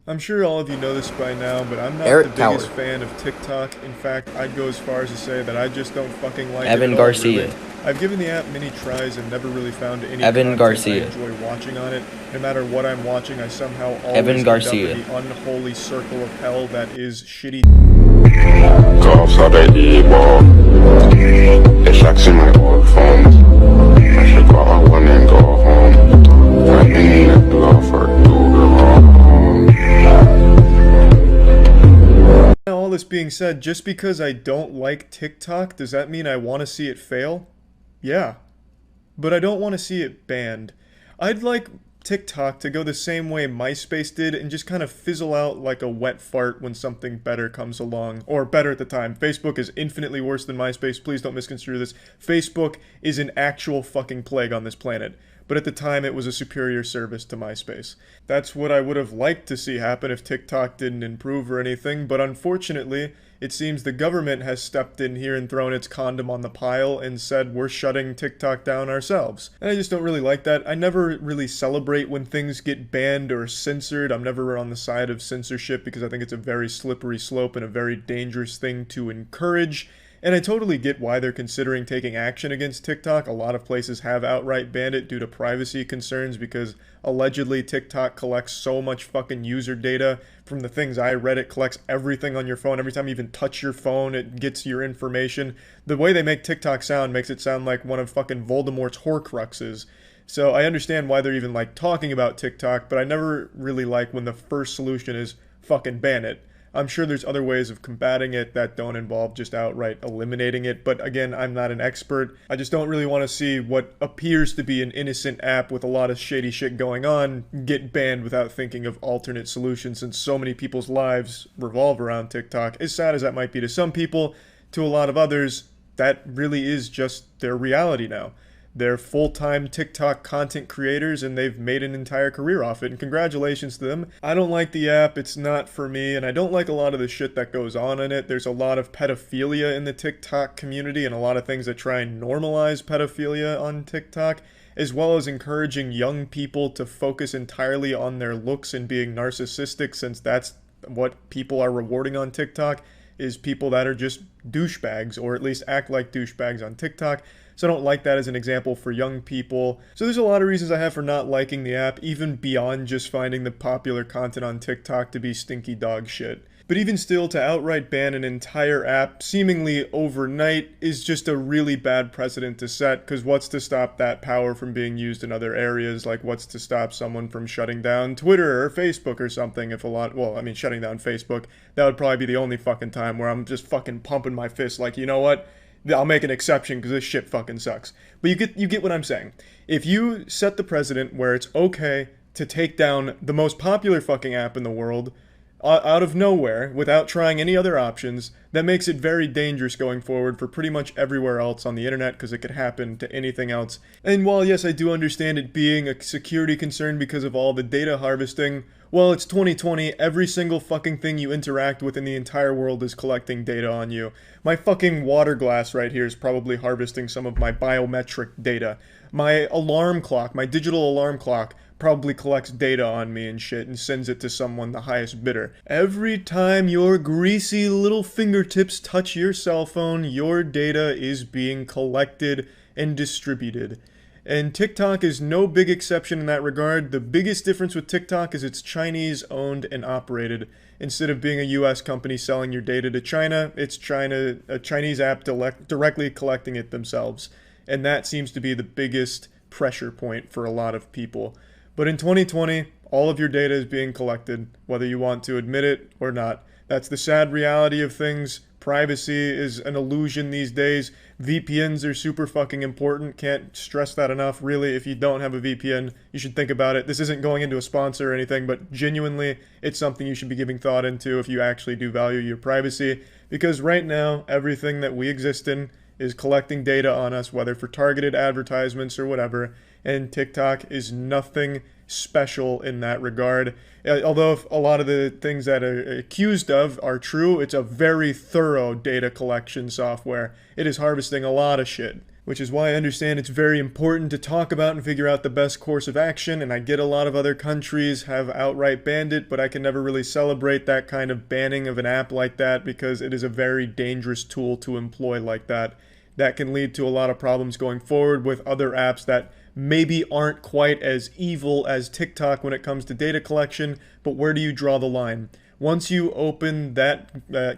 I'm sure all of you know this by now, but I'm not the Eric biggest Tower, fan of TikTok. In fact, I'd go as far as to say that I just don't fucking like it at Evan all, really. Garcia, I've given the app many tries and never really found any Evan content I Garcia, enjoy watching on it. No matter what I'm watching, I somehow Evan always end up in Garcia. the unholy circle of hell that is shitty. Cops are the evil. It's tracks in my old phones. I should call my one and go home. Fighting the love for Google home. Now, all this being said, just because I don't like TikTok, does that mean I want to see it fail? Yeah. But I don't want to see it banned. I'd like TikTok to go the same way MySpace did and just kind of fizzle out like a wet fart when something better comes along. Or better at the time. Facebook is infinitely worse than MySpace. Please don't misconstrue this. Facebook is an actual fucking plague on this planet. But at the time, it was a superior service to MySpace. That's what I would have liked to see happen if TikTok didn't improve or anything, but unfortunately, it seems the government has stepped in here and thrown its condom on the pile and said we're shutting TikTok down ourselves. And I just don't really like that. I never really celebrate when things get banned or censored. I'm never on the side of censorship because I think it's a very slippery slope and a very dangerous thing to encourage. And I totally get why they're considering taking action against TikTok. A lot of places have outright banned it due to privacy concerns because allegedly TikTok collects so much fucking user data. From the things I read, it collects everything on your phone. Every time you even touch your phone, it gets your information. The way they make TikTok sound makes it sound like one of fucking Voldemort's Horcruxes. So I understand why they're even like talking about TikTok, but I never really like when the first solution is fucking ban it. I'm sure there's other ways of combating it that don't involve just outright eliminating it, but again, I'm not an expert. I just don't really want to see what appears to be an innocent app with a lot of shady shit going on get banned without thinking of alternate solutions, since so many people's lives revolve around TikTok. As sad as that might be to some people, to a lot of others, that really is just their reality now. They're full-time TikTok content creators and they've made an entire career off it, and congratulations to them. I don't like the app, it's not for me, and I don't like a lot of the shit that goes on in it. There's a lot of pedophilia in the TikTok community and a lot of things that try and normalize pedophilia on TikTok, as well as encouraging young people to focus entirely on their looks and being narcissistic, since that's what people are rewarding on TikTok, is people that are just douchebags, or at least act like douchebags on TikTok. So I don't like that as an example for young people. So there's a lot of reasons I have for not liking the app, even beyond just finding the popular content on TikTok to be stinky dog shit. But even still, to outright ban an entire app seemingly overnight is just a really bad precedent to set, because what's to stop that power from being used in other areas? Like, what's to stop someone from shutting down Twitter or Facebook or something? If a lot, well, I mean, shutting down Facebook, that would probably be the only fucking time where I'm just fucking pumping my fist like, you know what? I'll make an exception because this shit fucking sucks. But you get what I'm saying. If you set the precedent where it's okay to take down the most popular fucking app in the world out of nowhere without trying any other options, that makes it very dangerous going forward for pretty much everywhere else on the internet, because it could happen to anything else. And while yes, I do understand it being a security concern because of all the data harvesting, well, it's 2020, every single fucking thing you interact with in the entire world is collecting data on you. My fucking water glass right here is probably harvesting some of my biometric data. My alarm clock, my digital alarm clock, probably collects data on me and shit and sends it to someone the highest bidder. Every time your greasy little fingertips touch your cell phone, your data is being collected and distributed. And TikTok is no big exception in that regard. The biggest difference with TikTok is it's Chinese owned and operated. Instead of being a US company selling your data to China, it's a Chinese app directly collecting it themselves. And that seems to be the biggest pressure point for a lot of people. But in 2020, all of your data is being collected, whether you want to admit it or not. That's the sad reality of things. Privacy is an illusion these days. VPNs are super fucking important. Can't stress that enough. Really, if you don't have a VPN, you should think about it. This isn't going into a sponsor or anything, but genuinely, it's something you should be giving thought into if you actually do value your privacy. Because right now, everything that we exist in is collecting data on us, whether for targeted advertisements or whatever, and TikTok is nothing special in that regard. Although a lot of the things that are accused of are true, it's a very thorough data collection software. It is harvesting a lot of shit, which is why I understand it's very important to talk about and figure out the best course of action, and I get a lot of other countries have outright banned it, but I can never really celebrate that kind of banning of an app like that because it is a very dangerous tool to employ like that. That can lead to a lot of problems going forward with other apps that maybe aren't quite as evil as TikTok when it comes to data collection, but where do you draw the line? Once you open that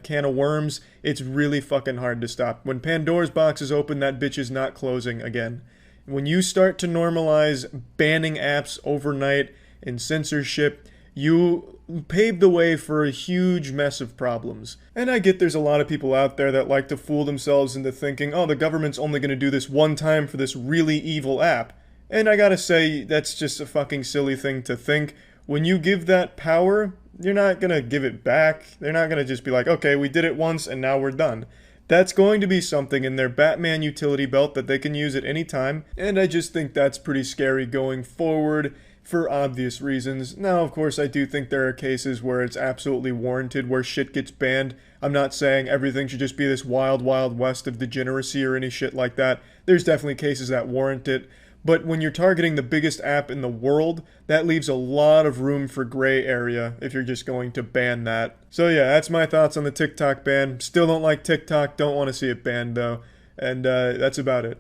can of worms, it's really fucking hard to stop. When Pandora's box is open, that bitch is not closing again. When you start to normalize banning apps overnight and censorship, you pave the way for a huge mess of problems. And I get there's a lot of people out there that like to fool themselves into thinking, oh, the government's only going to do this one time for this really evil app. And I gotta say, that's just a fucking silly thing to think. When you give that power, you're not gonna give it back. They're not gonna just be like, okay, we did it once and now we're done. That's going to be something in their Batman utility belt that they can use at any time, and I just think that's pretty scary going forward for obvious reasons. Now, of course, I do think there are cases where it's absolutely warranted, where shit gets banned. I'm not saying everything should just be this wild, wild west of degeneracy or any shit like that. There's definitely cases that warrant it. But when you're targeting the biggest app in the world, that leaves a lot of room for gray area if you're just going to ban that. So yeah, that's my thoughts on the TikTok ban. Still don't like TikTok, don't want to see it banned though. And that's about it.